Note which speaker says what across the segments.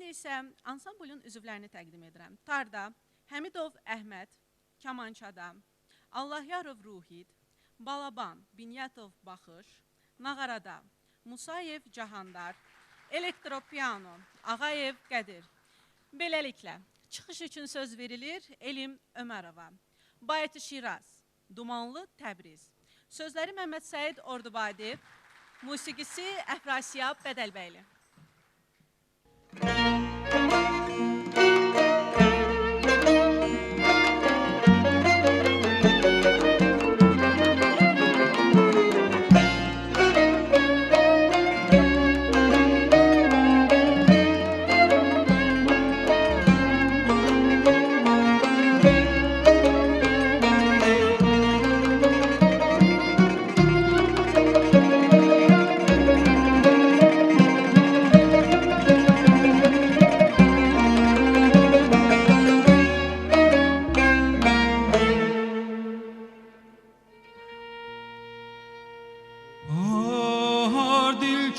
Speaker 1: isə ansamblın üzvlərini təqdim edirəm. Tarda Həmidov Əhməd, kamançada, Allahyarov Ruhid, Balaban Binyatov Baxış, Nağarada Musayev Cahandar, Elektropiano Ağayev Qədir. Beləliklə, çıxış üçün söz verilir Elim Ömərova. Bayatı Şiraz, Dumanlı Təbriz. Sözləri Məhəmməd Səid Ordubadi, musiqisi Əfrasiyab Bədəlbəyli.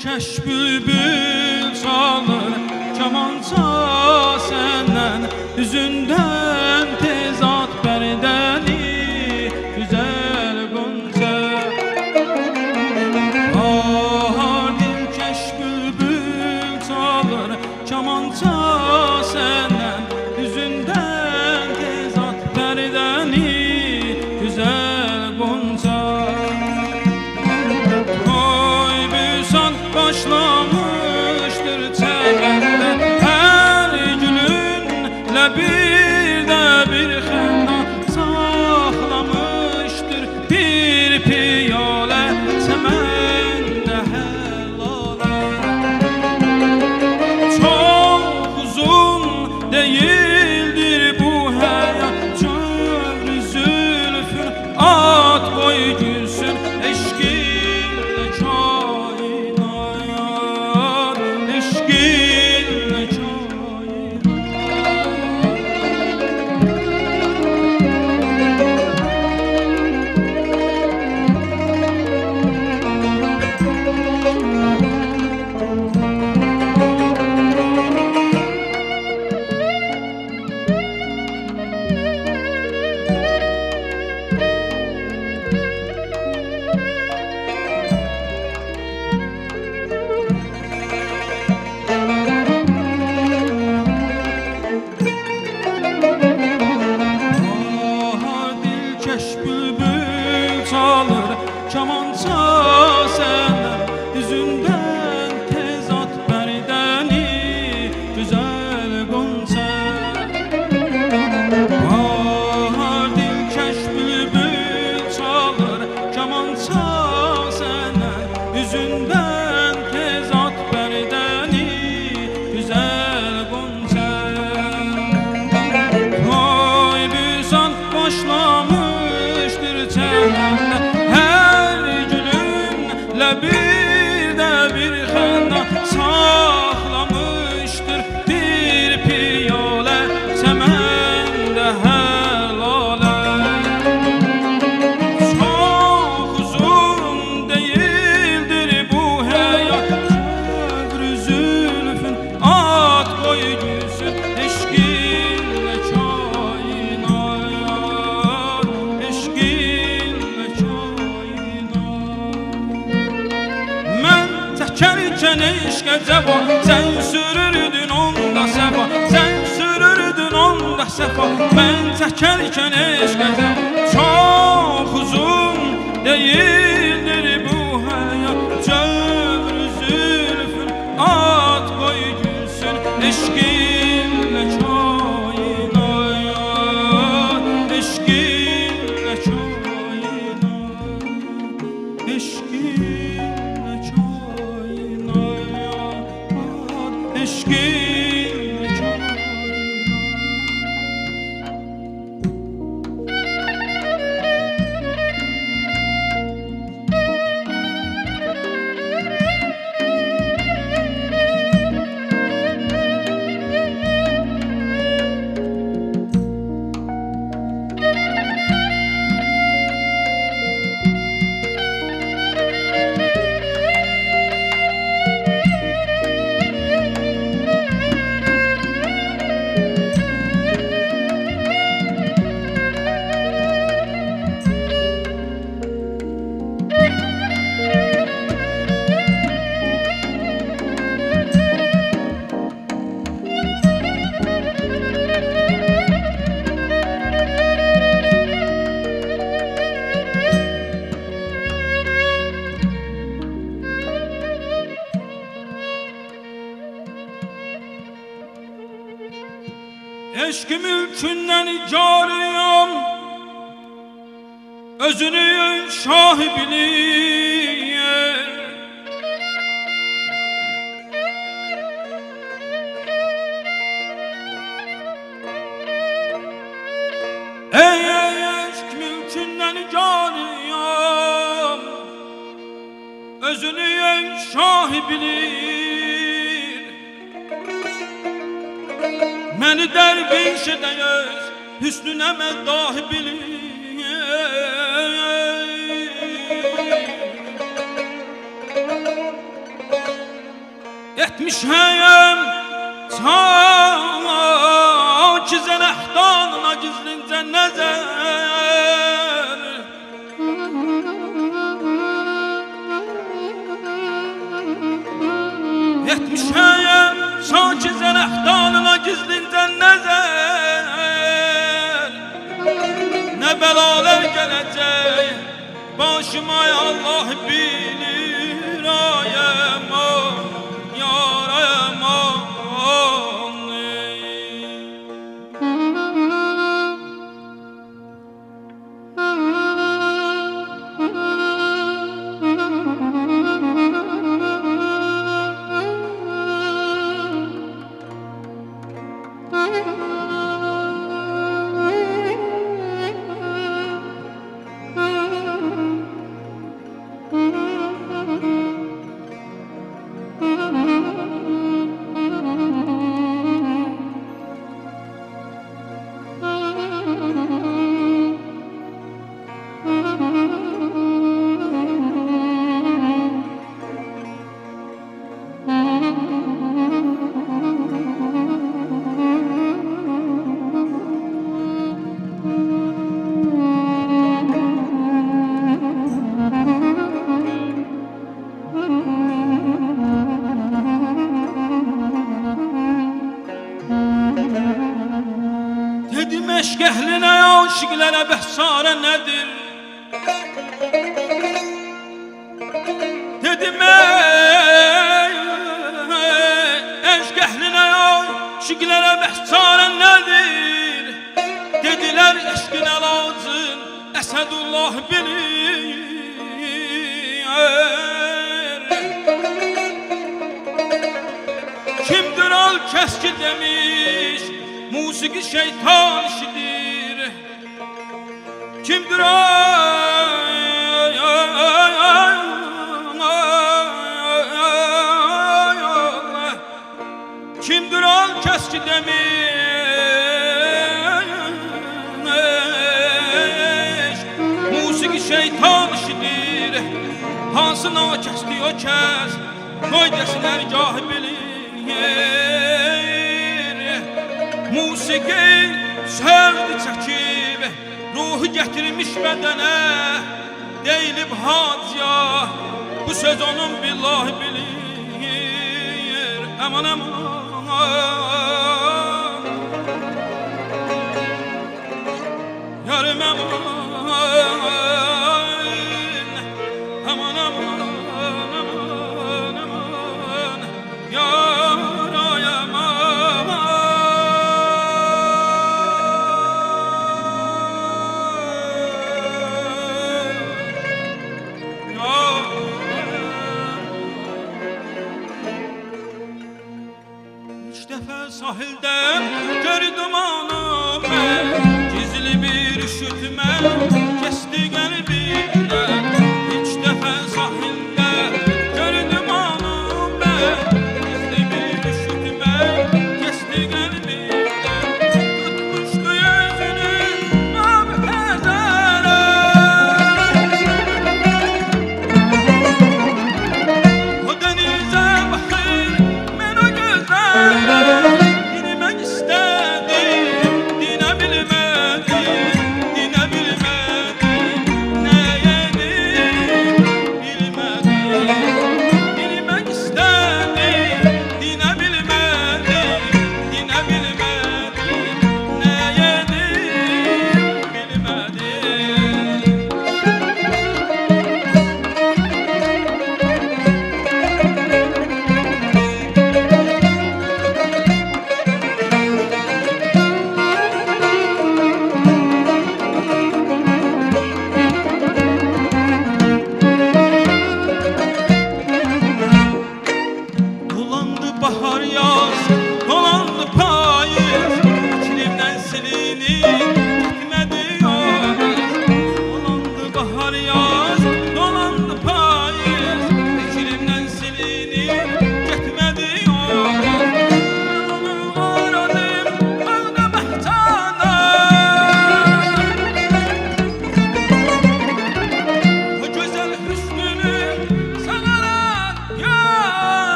Speaker 2: Keş bülbül çalır kamança senden, yüzünden tezat berdeni güzel gonca. Dil keş bülbül çalır kamança senden, yüzünden tezat berdeni güzel gonca. Başlamıştır çevrende her gülünle bir de bir xəna saxlamıştır bir piyale çəməndə helale. Çok uzun değildir bu həyat, çövrü zülfün at boy gülsün eşkinle kamança senden, yüzünden tezat berdeni güzel gonca. Dilkeş bülbül çalır kamança senden, yüzünden tezat berdeni güzel gonca. Oy büsan başlamıştır çevrende bir de bir xəna saxlamıştır bir piyale çəməndə helale. Çok uzun değildir bu həyat, çövrü zülfün at boy gülsün eşkinle kainat, eşkinle kainat. Çəkərkən eşqə cəva, sən sürürdün onda səfa, sən sürürdün onda səfa. Mən çəkərkən eşqə cəva, çox uzun değildir bu həyat, çövrü zülfün at qoy gülsün eşqinlə kainat, eşqinlə kainat, eşqinlə kainat, eşqinlə kainat. Eşk mülkünden cariyam, özünü şah bilir. Ey eşk mülkünden cariyam, özünü şah bilir. Məni dərviş edəyəz, hüsnünə məddah bilir. Etmişəm ki zənəhdanına gizlincə nəzər. Etmişəm ki zənəhdanına gizlincə nəzər. Nə bəlalar gələcək başıma Allah bilir. Ay aman, yar aman. Dedim eşk əhlinə, aşıqlərə bəhsarə nədir? Dedim eşk əhlinə, aşıqlərə bəhsarə nədir? Dedilər eşqin əlacın Əsədullah bilir. Kimdir al kəski demiş, musiqi şeytan işidir. Kimdir kimdir al kəski demiş, musiqi şeytan işidir. Hansı na kəsdi o kəs, qoy desinlər gah bilir. Musiqi sevdi çəkib, ruhu gətirmiş bədənə, deyilib hacıya, bu söz onun billahi bilir. Aman aman, yarım aman, aman aman, aman aman, yar ay aman. Sahilden gördüm anı ben, gizli bir üşütme kesti kalbimden. İlk defa sahilde gördüm anı ben, gizli bir üşütme kesti kalbimden. Tutmuştu yüzünü mavi ederek, o denize bakır ben o gözlerle.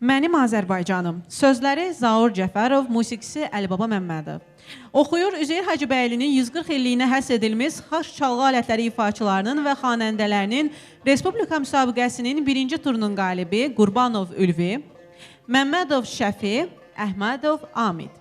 Speaker 1: Mənim Azərbaycanım. Sözləri Zaur Cəfərov, musiqisi Əlibaba Məmmədov. Oxuyur Üzeyir Hacıbəylinin 140 illiyinə həsr edilmiş xaç çalğı alətləri ifaçılarının və xanəndələrinin Respublika müsabiqəsinin birinci turunun qalibi Qurbanov Ülvi, Məmmədov Şəfi, Əhmədov Amid.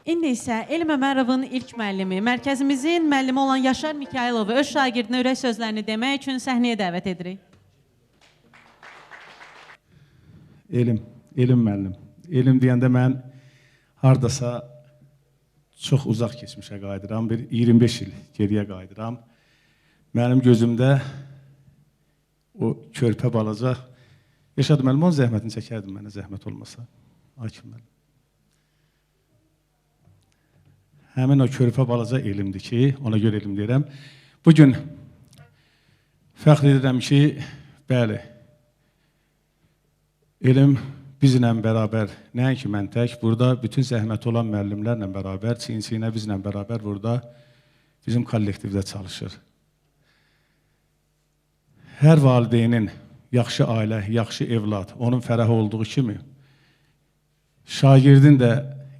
Speaker 1: İndi isə Elm Ömərovun ilk müəllimi, mərkəzimizin müəllimi olan Yaşar Mikayılovu öz şagirdinə ürək sözlərini demək üçün səhnəyə dəvət edirik.
Speaker 3: Elm müəllim. Elm deyəndə mən hardasa çox uzaq keçmişə qayıdıram, bir 25 il geriyə qayıdıram. Mənim gözümdə o körpə balaca Yaşad müəllim, onun zəhmətini çəkərdim mənə, zəhmət olmasa. Hakim müəllim. həmin o körpə balaca elmdir ki, ona görə elm deyirəm. Bugün fəxr edirəm ki, bəli, elm bizlə bərabər, nəinki mən tək, burada bütün zəhmət olan müəllimlərlə bərabər, çiyin-çiyinə bizlə bərabər burada bizim kollektivdə çalışır. Hər valideynin yaxşı ailə, yaxşı evlad, onun fərəhi olduğu kimi, şagirdin də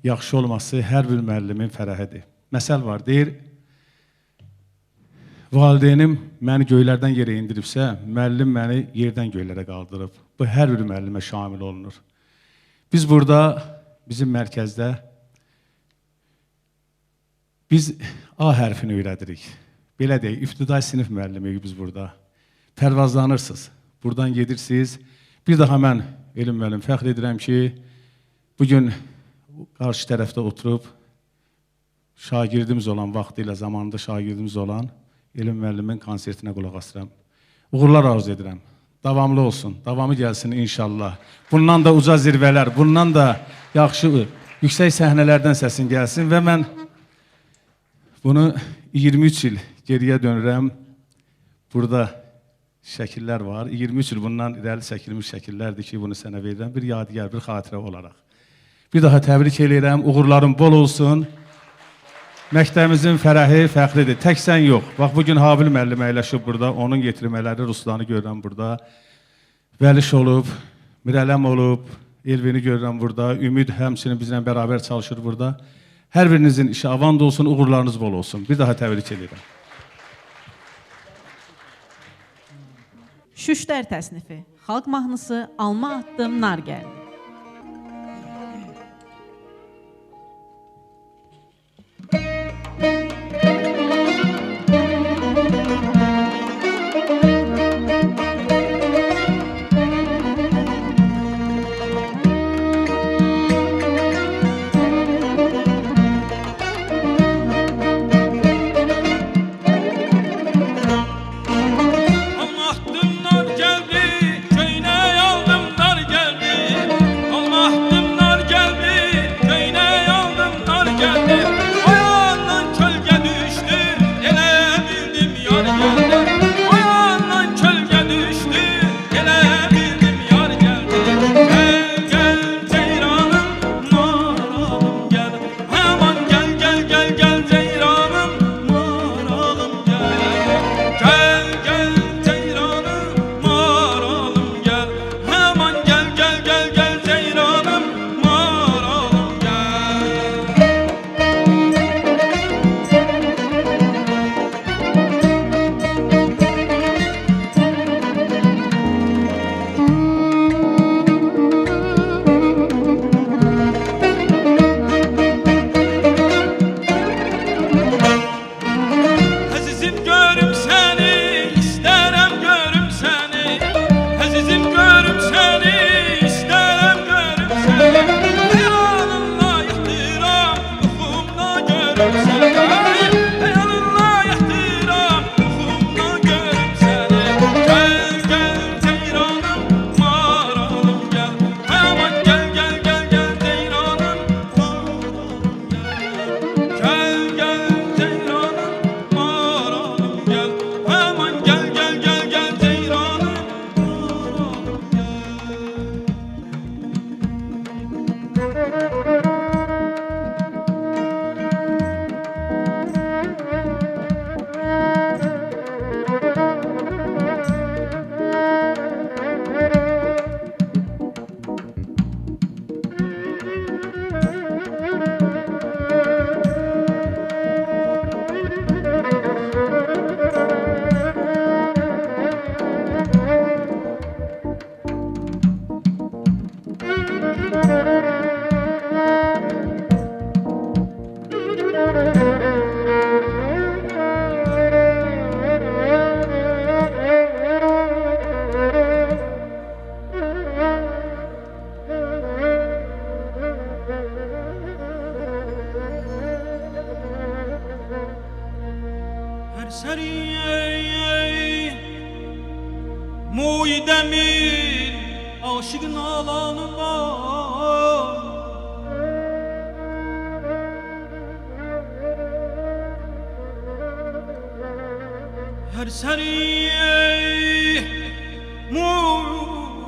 Speaker 3: yaxşı olması hər bir müəllimin fərəhidir. Məsəl var, deyir, valideynim məni göylərdən yerə indiribsə, müəllim məni yerdən göylərə qaldırıb. Bu, hər bir müəllimə şamil olunur. Biz burada, bizim mərkəzdə, biz A hərfini öyrədirik. Belə deyək, ibtidai sinif müəllimiyik biz burada. Pərvazlanırsınız, buradan gedirsiniz. Bir daha mən elm müəllim fəxr edirəm ki, bugün qarşı tərəfdə oturub, şagirdimiz olan, vaxtı ilə zamanında şagirdimiz olan elm müəllimin konsertinə qulaq asıram. Uğurlar arzu edirəm. Davamlı olsun, davamı gəlsin inşallah. Bundan da uca zirvələr, bundan da yaxşı, yüksək səhnələrdən səsin gəlsin və mən bunu 23 il geriyə dönürəm. Burada şəkillər var. 23 il bundan irəli çəkilmiş şəkillərdir ki, bunu sənə verirəm. Bir yadigar, bir xatirə olaraq. Bir daha təbrik edirəm, uğurların bol olsun. Məktəbimizin fərəhi, fəxridir. Tək sən yox. Bax, bugün Habil müəllim əyləşib burada, onun getirmələri, Ruslanı görürəm burada. Vəliş olub, Mirələm olub, Elvini görürəm burada. Ümid həmçinin bizlə bərabər çalışır burada. Hər birinizin işi avand olsun, uğurlarınız bol olsun. Bir daha təbrik edirəm.
Speaker 1: Şüştər təsnifi, xalq mahnısı, alma atdım, nar gəldi.
Speaker 2: Muidemir aşığın alanı var. Her seri muydemiyen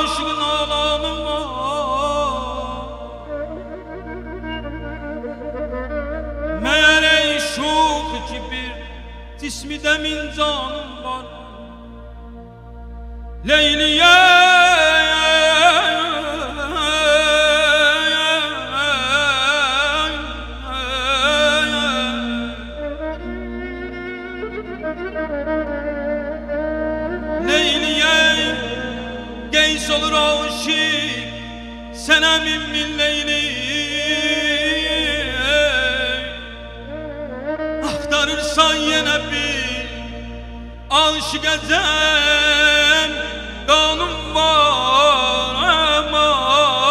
Speaker 2: aşkın alanım var. Meğer ey şok ki bir cismi de min canım var. Leyliye geys olur aşık sana min leyli. Aktarırsan yine bir aşık ecem kanım var. Aman aman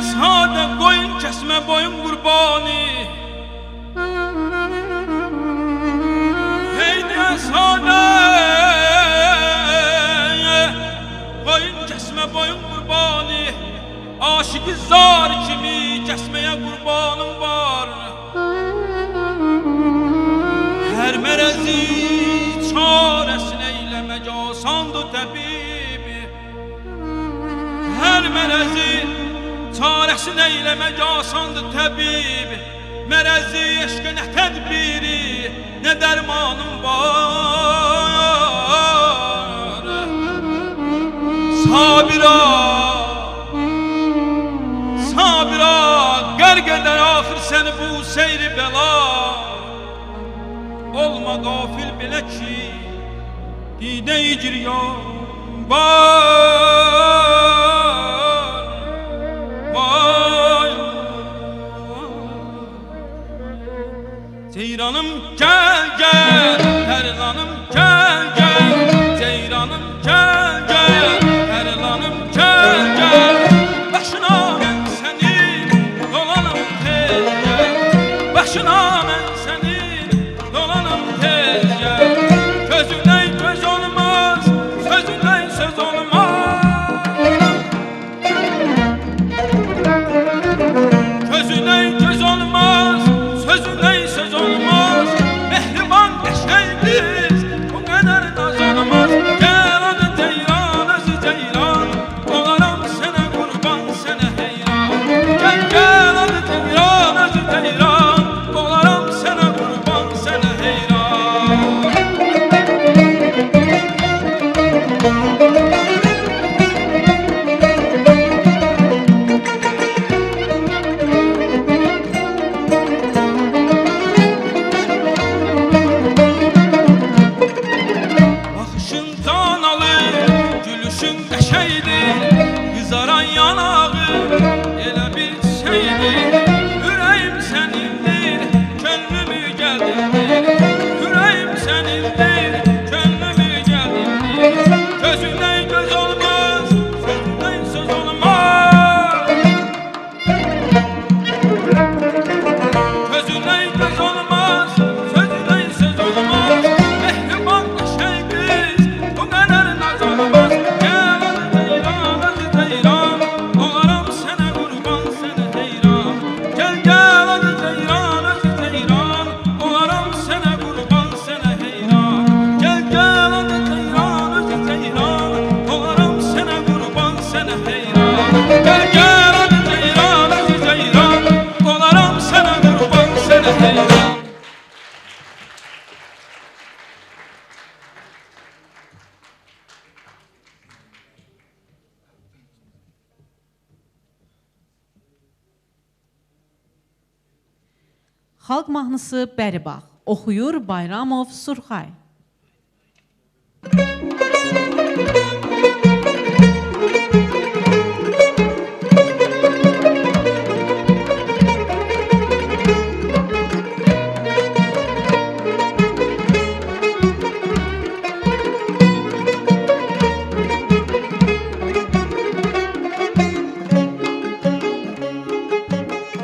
Speaker 2: sade koyun kesme boyun kurbanı. Heydi sade koyun kesme boyun kurbanı. Aşık-ı zar kimi kesmeye kurbanım var. Her merezi çaresine eylemek asandı tabibi. Her merezi çaresini eylemek asandı təbib. Mərəzi eşqə nə tədbiri, nə dərmanım var. Sabira, sabira, qərq eder axır səni bu seyri bəla. Olma qafil belə ki, didə-i giryan var. Ceyranım gel gel, Terlanım gel gel, Ceyranım gel gel, Terlanım gel gel. Başına ben senin dolanım tez gel, başına ben senin dolanım tez gel. Gözüne göz olmaz, sözüne söz olmaz. Gözüne göz olmaz, sözüne söz olmaz. Mehriban eşeğimiz bu kadar naz olmaz. Gel adı Ceyran, azı Ceyran, olarım sana kurban, sana heyran. Gel gel adı Ceyran, azı Ceyran, olarım sana Gel gel hadi ceyran hadi ceyran Olaram sana kurban sana heyran
Speaker 1: Xalq mahnısı Bəribağ. Oxuyur Bayramov Surxay.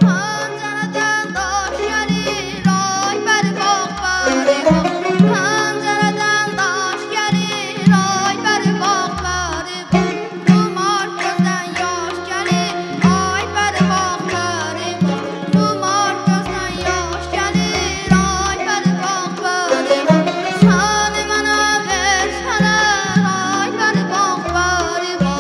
Speaker 4: Panjaradan daş gəlir, ay bəribağ, bəribağ. Panjaradan daş gəlir, ay bəribağ, bəribağ. Dumar gözdən yaş gəlir, ay bəribağ, bəribağ. Dumar gözdən yaş gəlir, ay bəribağ, bəribağ. Şanı mənə versələr, ay bəribağ, bəribağ.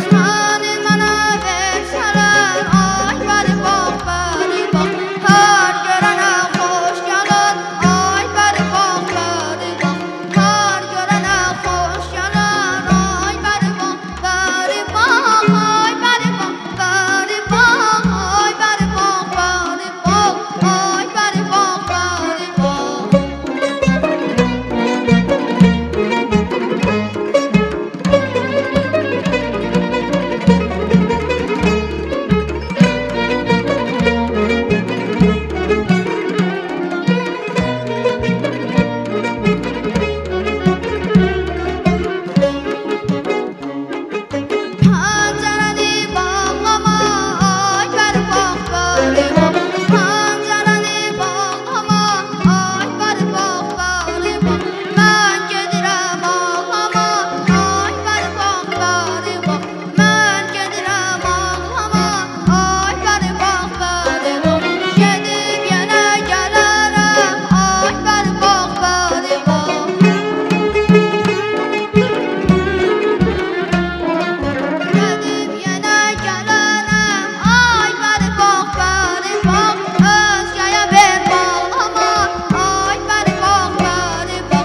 Speaker 4: Şanı mənə versələr, ay bəribağ, bəribağ. Hər görənə xoş gələr, ay bəribağ, bəribağ. Hər görənə xoş gələr, ay bəribağ, bəribağ. Ay bəribağ, bəribağ, ay bəribağ, bəribağ. Ay bəribağ, bəribağ. Pəncərəni bağlama, ay bəribağ, bəribağ. Pəncərəni bağlama, ay bəribağ, bəribağ. Mən gedirəm ağlama, ay bəribağ, bəribağ. Mən gedirəm ağlama, ay bəribağ, bəribağ. Gedib yenə gələrəm, ay bəribağ, bəribağ. Gedib yenə gələrəm, ay bəribağ, bəribağ. Özgəyə ver bağlama, ay bəribağ, bəribağ.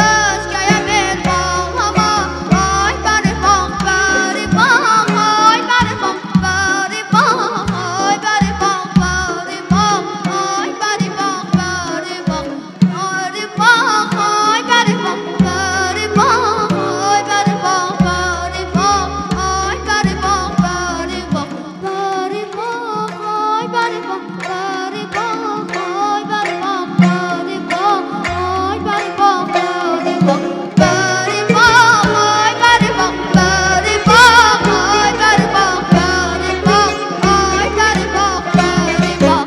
Speaker 4: Özgəyə ver bağlama, ay bəribağ, bəribağ. Ay bəribağ, bəribağ, ay bəribağ, bəribağ. Ay bəribağ, bəribağ, bəribağ. Ay bəribağ, bəribağ, ay bəribağ, bəribağ. Ay bəribağ, bəribağ, bəribağ. Ay bəribağ, bəribağ, ay bəribağ, bəribağ. Ay bəribağ, bəribağ, bəribağ. Ay bəribağ, bəribağ, ay bəribağ, bəribağ. Ay bəribağ, bəribağ.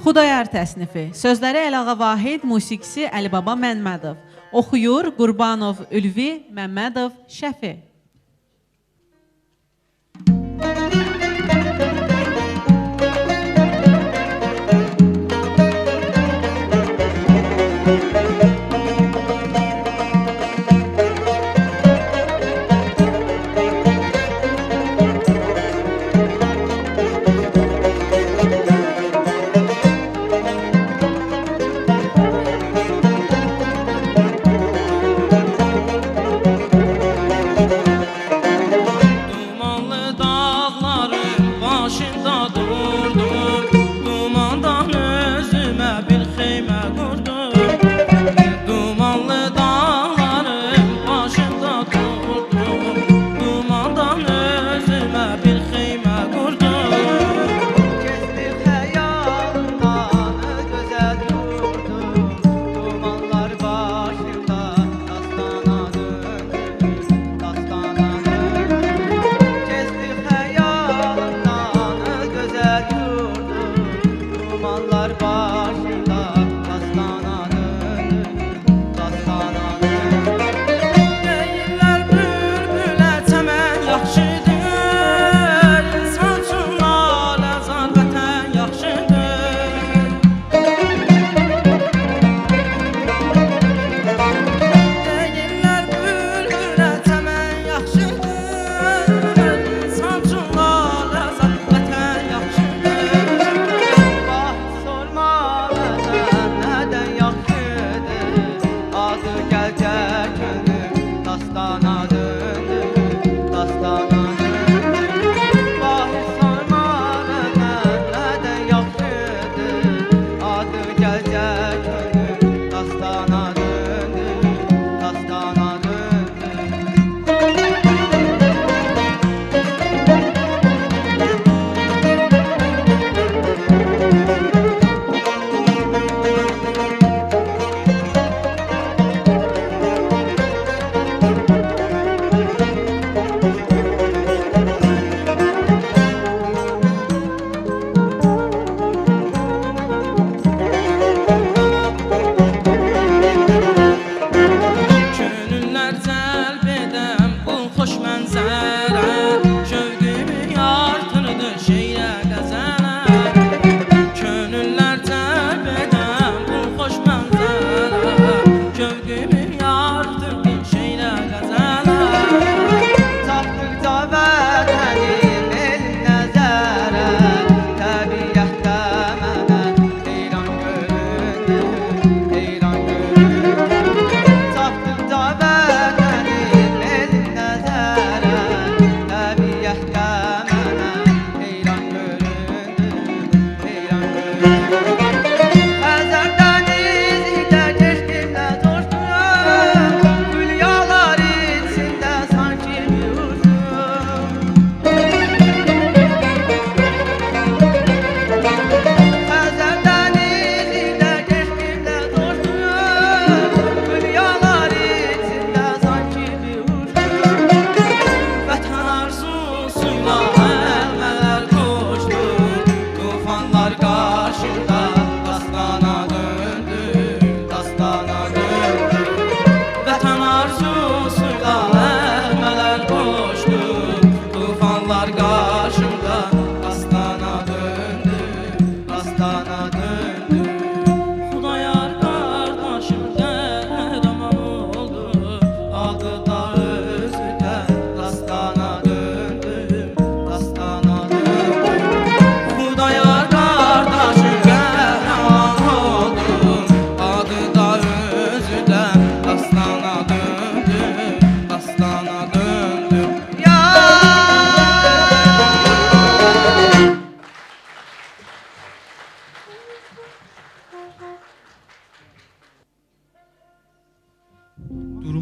Speaker 1: Xudayar təsnifi. Sözləri Əliağa Vahid, musiqisi Əlibaba Məmmədov. Oxuyur Qurbanov Ülvi, Məmmədov Şəfi.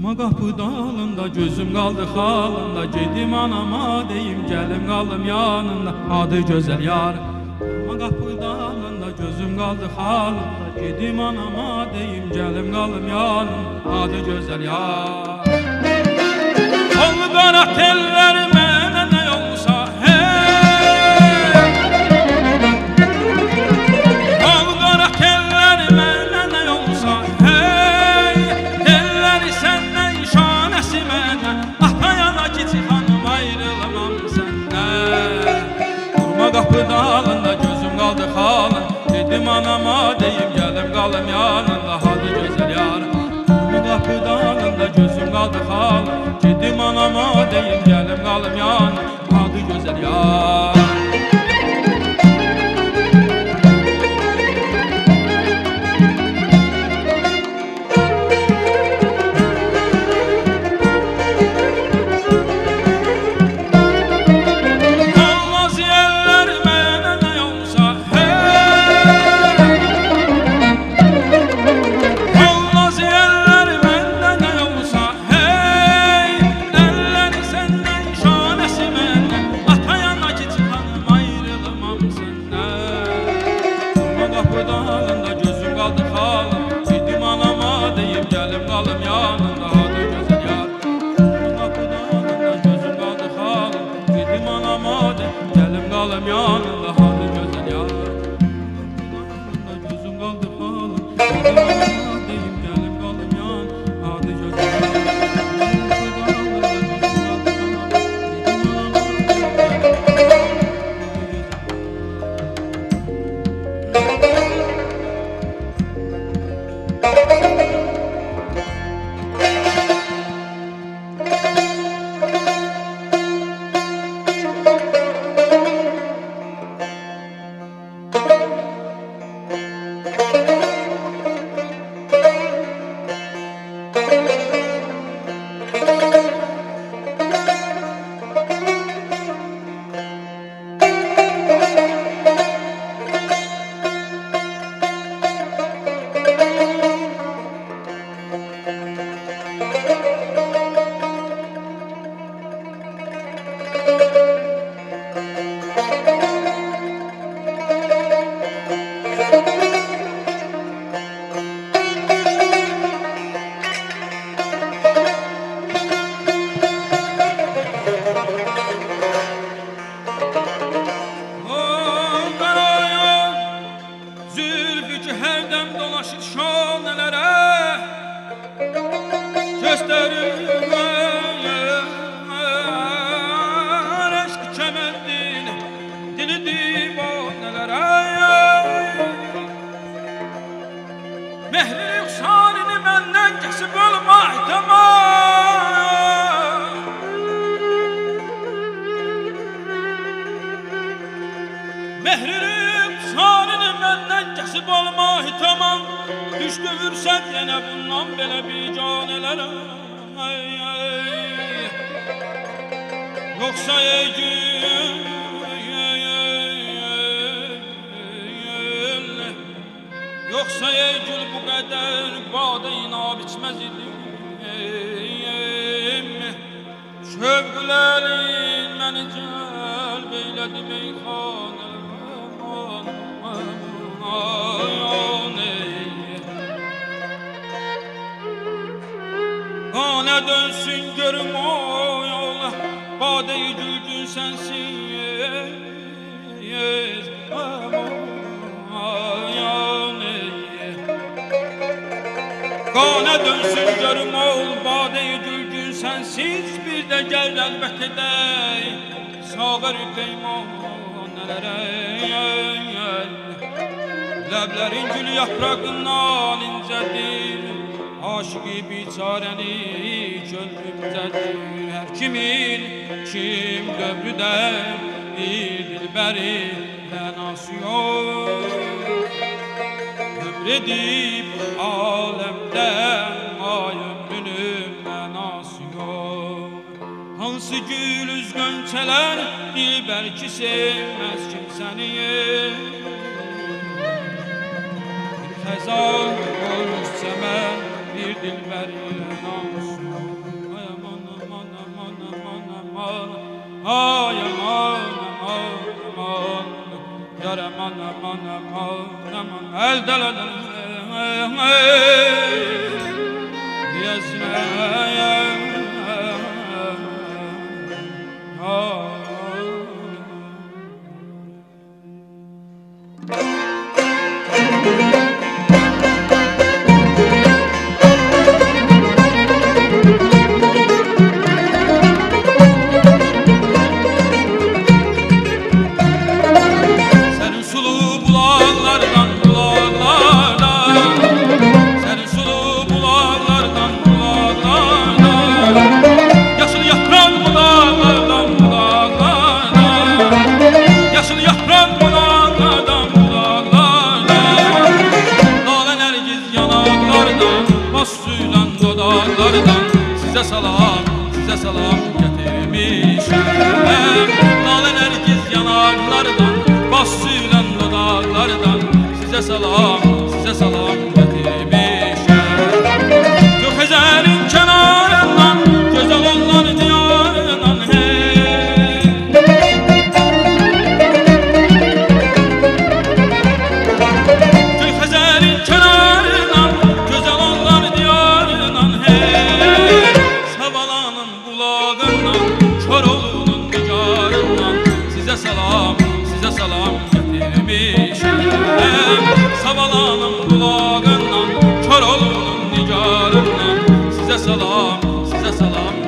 Speaker 2: Durma kapı dalında, gözüm kaldı halında. Gedim anama deyim, gelim kaldım yanında. Adı güzel yar. Durma kapı dalında, gözüm kaldı halında. Gedim anama deyim, gelim kaldım yanında. Adı güzel yar. Oldu qara tellər mənə nə olsa, hey. Oldu qara tellər mənə nə olsa, hey. Telləri səndən, şanəsi məndən. Atayana kiçi xanım, ayrılamam səndən. Durma qapı dalında, gözüm qaldı xalın. Dedim anama deyim, gəlim qalım yanında. Adı gözəl yar. Durma qapı dalında, gözüm qaldı xalın. Dedim anama deyim, gəlim qalım yanına. Adı gözəl yar. Olmaz yerlər mənə nə olsa, hey. Olmaz yerlər mənə nə olsa, hey. Əlləri səndən, şanəsi məndən. Atayana kiçi xanım, ayrılmam səndən. Durma qapı dalında, gözüm qaldı xalım. Dedim anama deyim, gəlim qalım yanında. Adı gözəl yar. Durma qapı dalında, gözüm qaldı xalım. Dedim anama deyim, gəlim qalım yanında. Adı gözəl yar. Gözüm qaldı xalım. Dedim anama deyim, gəlim qalım yanında. Adı gözəl yar. Zülfü ki hərdən dolaşır şanələrə, göstərir eşq kəməndini, dili divanələrə. Mehri rüxsanini məndən kəsib olma ihtimal. Mehri rüxsanini məndən kəsib olma ihtimal. Düşdü vürsət yenə bundan belə bicanələrə. Yoxsa ey gül, yoxsa ey gül bu qədər badə inab içməz idim. Şövqlərin məni cəlb eylədi meyxanələrə. Qanə dönsün görüm o yola, badə-i gülgün sənsiz. Qanə dönsün görüm ol, badə-i gülgün sənsiz. Bir də gəl əlbət edək sağır peymanələrə. Ləblərin gül yaprağından incədir, aşıqi biçarəni könlümcədir. Hər kimin kim dövrüdə bir dilbəri mənası yox. Ömr edib aləmdən ay ömrünün mənası yox. Hansı gül üzgönçələr dilbər ki sevməz kimsəni. Xəzan olmuş çəmən bir dilbərin namusu. aman eldeledim diyesine senin sulu bulaklardan bulaklardan senin sulu bulaklardan bulaklardan yaşıl yaprak bulaklardan bulaklardan yaşıl yaprak bulaklardan bulaklardan lale nergiz yanaklardan bas suyla dodaklardan size salam getirmişim lale nergiz yanaklardan bas suyla dodaklardan size salam getirmişim Gökhezerin kenarından güzel olan diyarından hey Gökhezerin kenarından güzel olan diyarından hey Savalanın bulağından Çorolu'nun nigarından size salam getirmişim Savalanın bulağından Çorolu'nun nigarından size salam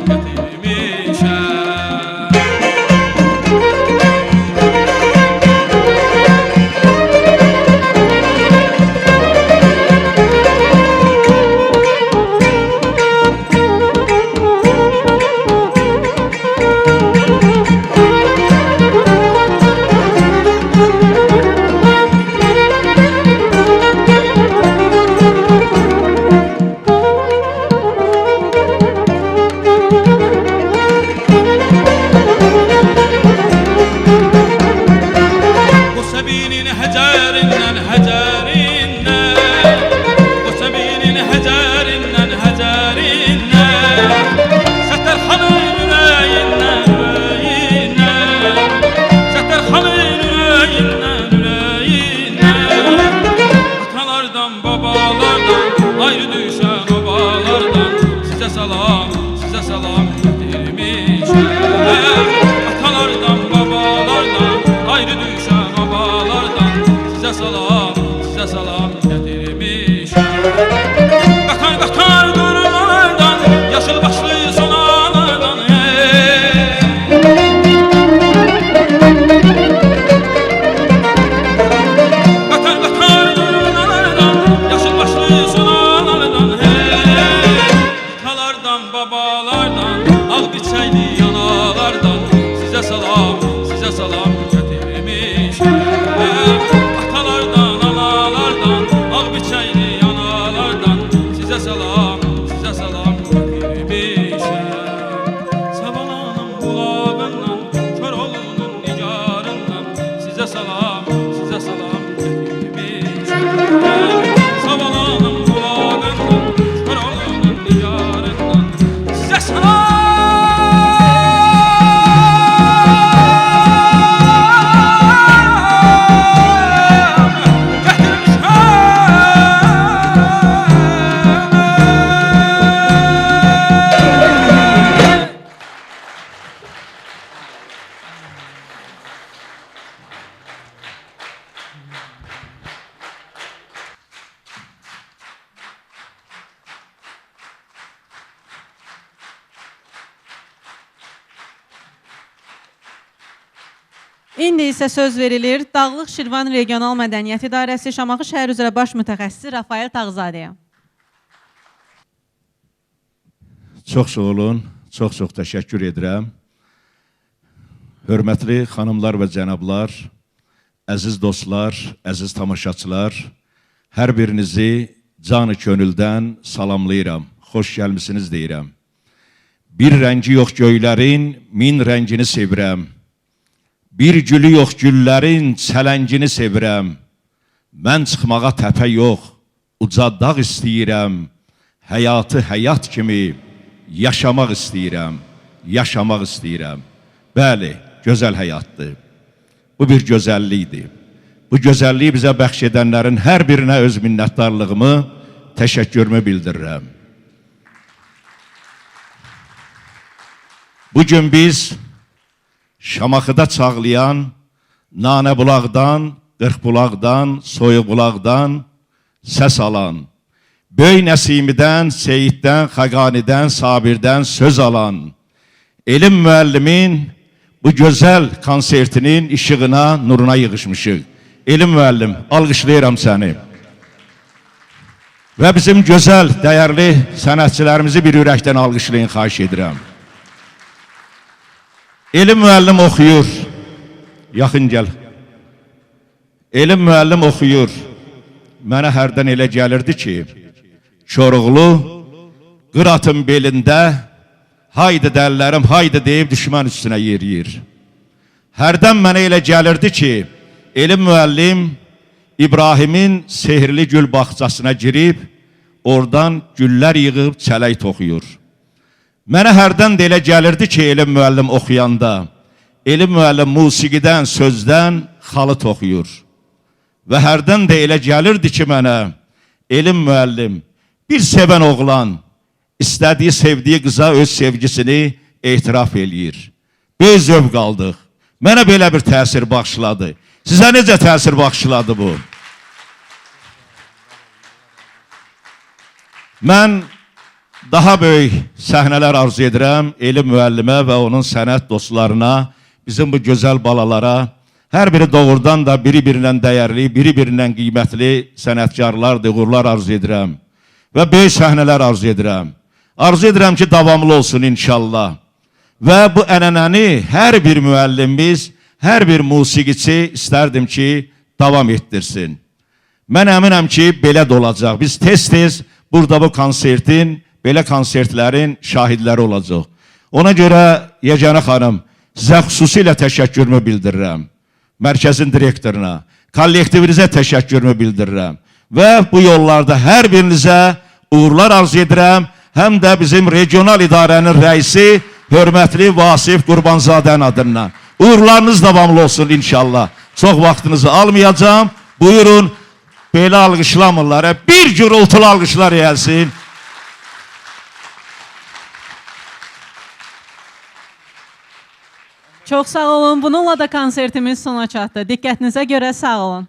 Speaker 2: getirmişim Bu sebinin hecerinden Bu sebinin hecerinden Seterhanın yüreğinden Seterhanın yüreğinden Atalardan babalardan ayrı düşen obalardan size salam getirmişim Atalardan babalardan ayrı düşen obalardan size salam getirmişim Qatar durmalardan yaşıl başlı sonalardan hey Qatar durmalardan yaşıl başlı sonalardan hey Atalardan babalardan al biçeyli yanalardan size salam getirmişim Atalardan analardan al biçeyli yanalardan size salam getirmişim Savalanın bulağından Çorolu'nun nigarından size salam getirmişim Savalanın bulağından Çorolu'nun nigarından size salam
Speaker 1: İndi isə söz verilir Dağlıq Şirvan Regional Mədəniyyət İdarəsi Şamaxı şəhər üzrə baş mütəxəssisi Rafael Tağzadəyə.
Speaker 5: Çox sağ olun, çox təşəkkür edirəm. Hörmətli xanımlar və cənablar, əziz dostlar, əziz tamaşaçılar, hər birinizi canı könüldən salamlayıram, xoş gəlmisiniz deyirəm. Bir rəngi yox göylərin, min rəngini sevirəm. Bir gülü yox güllərin, çələngini sevirəm. Mən çıxmağa təpə yox, uca dağ istəyirəm. Həyatı həyat kimi yaşamaq istəyirəm, yaşamaq istəyirəm. Bəli, gözəl həyatdır. Bu bir gözəllikdir. bu gözəlliyi bizə bəxş edənlərin hər birinə öz minnətdarlığımı, təşəkkürümü bildirirəm. Bugün biz Şamaxıda çağlayan, Nanəbulaqdan, Qırxbulaqdan, Soyuqbulaqdan səs alan, Böyük Nəsimidən, Seyiddən, Xəqanidən, Sabirdən söz alan, elm müəllimin bu gözəl konsertinin işığına, nuruna yığışmışıq. Elm müəllim, alqışlayıram səni. Və bizim gözəl, dəyərli sənətçilərimizi bir ürəkdən alqışlayın, xahiş edirəm. Elm müəllim oxuyur, yaxın gəl. Elm müəllim oxuyur, mənə hərdən elə gəlirdi ki, Çoruqlu, Qıratın belində, haydi dəllərim, haydi deyib düşmən üstünə yeriyir. Hərdən mənə elə gəlirdi ki, elm müəllim İbrahimin sehirli gül bağçasına girib, oradan güllər yığıb çələk toxuyur. Mənə hərdən də elə gəlirdi ki, elm müəllim oxuyanda, elm müəllim musiqidən, sözdən xalı toxuyur. Və hərdən də elə gəlirdi ki, mənə elm müəllim bir sevən oğlan istədiyi, sevdiyi qıza öz sevgisini etiraf eləyir. Böyük zövq aldıq. Mənə belə bir təsir bağışladı. Sizə necə təsir bağışladı bu? Mən daha böyük səhnələr arzu edirəm elm müəllimə və onun sənət dostlarına, bizim bu gözəl balalara, hər biri doğrudan da biri-birindən dəyərli, biri-birindən qiymətli sənətkarlardır, uğurlar arzu edirəm. Və böyük səhnələr arzu edirəm. Arzu edirəm ki, davamlı olsun inşallah. Və bu ənənəni hər bir müəllimimiz, hər bir musiqiçi istərdim ki, davam etdirsin. Mən əminəm ki, belə də olacaq. Biz tez-tez burada bu konsertin, belə konsertlərin şahidləri olacaq. Ona görə Yeganə xanım, sizə xüsusilə təşəkkürümü bildirirəm. Mərkəzin direktoruna, kollektivinizə təşəkkürümü bildirirəm. Və bu yollarda hər birinizə uğurlar arzu edirəm. Həm də bizim regional idarənin rəisi, hörmətli Vasif Qurbanzadənin adından. Uğurlarınız davamlı olsun inşallah. Çox vaxtınızı almayacağım. Buyurun, belə alqışlamırlar. Bir gürültülü alqışlar gəlsin.
Speaker 1: Çox sağ olun. Bununla da konsertimiz sona çatdı. Diqqətinizə görə sağ olun.